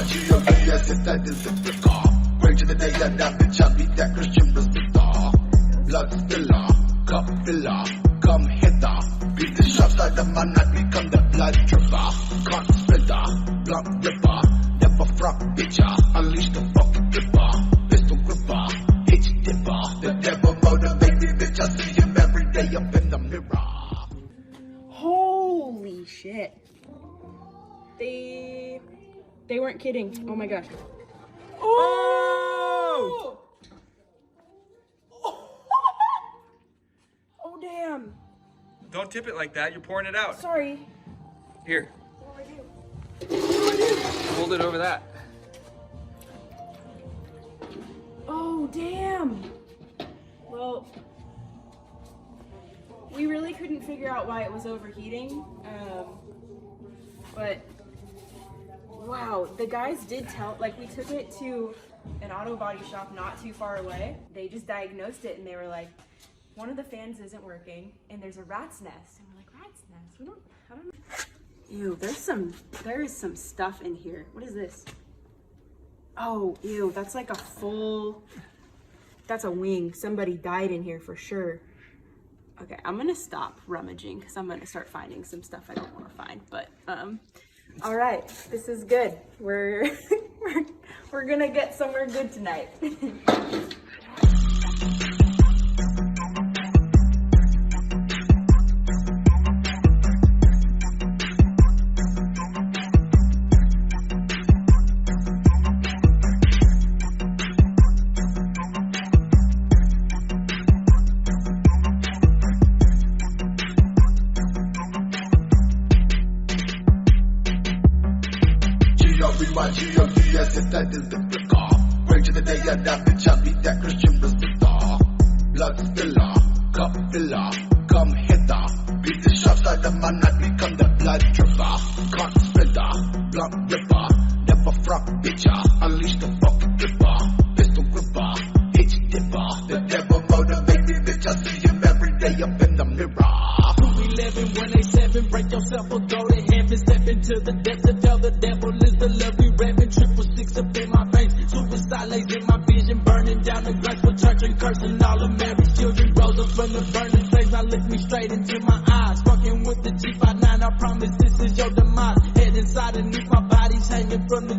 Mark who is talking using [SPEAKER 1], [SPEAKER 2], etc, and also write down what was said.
[SPEAKER 1] G-O-D-S, if that is the car. Bring to the day that that bitch, I beat that Christian was the star. Blood spiller, cup filler, come hither. Beat the sharp side of my knife, become the blood dripper. Can't splinter, blunt ripper. Never front bitcher, unleash the fucking gripper. Pistol gripper, H dipper. The devil motivate me, bitch, I see him every day up in the mirror.
[SPEAKER 2] Holy shit. They weren't kidding. Oh my gosh. Oh! Oh damn.
[SPEAKER 3] Don't tip it like that. You're pouring it out.
[SPEAKER 2] Sorry.
[SPEAKER 3] Here.
[SPEAKER 2] What do I do?
[SPEAKER 3] Hold it over that.
[SPEAKER 2] Oh damn. Well, we really couldn't figure out why it was overheating. But wow, the guys did tell, like we took it to an auto body shop not too far away. They just diagnosed it and they were like, one of the fans isn't working and there's a rat's nest. And we're like, rat's nest? I don't know. Ew, there is some stuff in here. What is this? Oh, ew, that's like that's a wing. Somebody died in here for sure. Okay, I'm gonna stop rummaging because I'm gonna start finding some stuff I don't want to find. But all right, this is good. We're gonna get somewhere good tonight.
[SPEAKER 1] G-O-D-S, if that is the car. Bring to the day that that bitch, I beat that Christian was the star. Blood spiller, cup filler, come hither. Beat the sharp side of my knife, become the blood dripper. Can't splinter, blunt ripper. Never front bitcher, unleash the fucking gripper. Pistol gripper, H dipper. The devil motivate me, bitch, I see him every day up in the mirror.
[SPEAKER 4] 211, 187, break yourself or go to heaven. Step into the depths and tell the devil is the love we revving. 666 up in my veins, suicide lays in my vision. Burning down the grass for church and cursing all of Mary's children. Rose up from the burning flames, now lift me straight into my eyes. Fucking with the G59, I promise this is your demise. Head inside and my body's hanging from the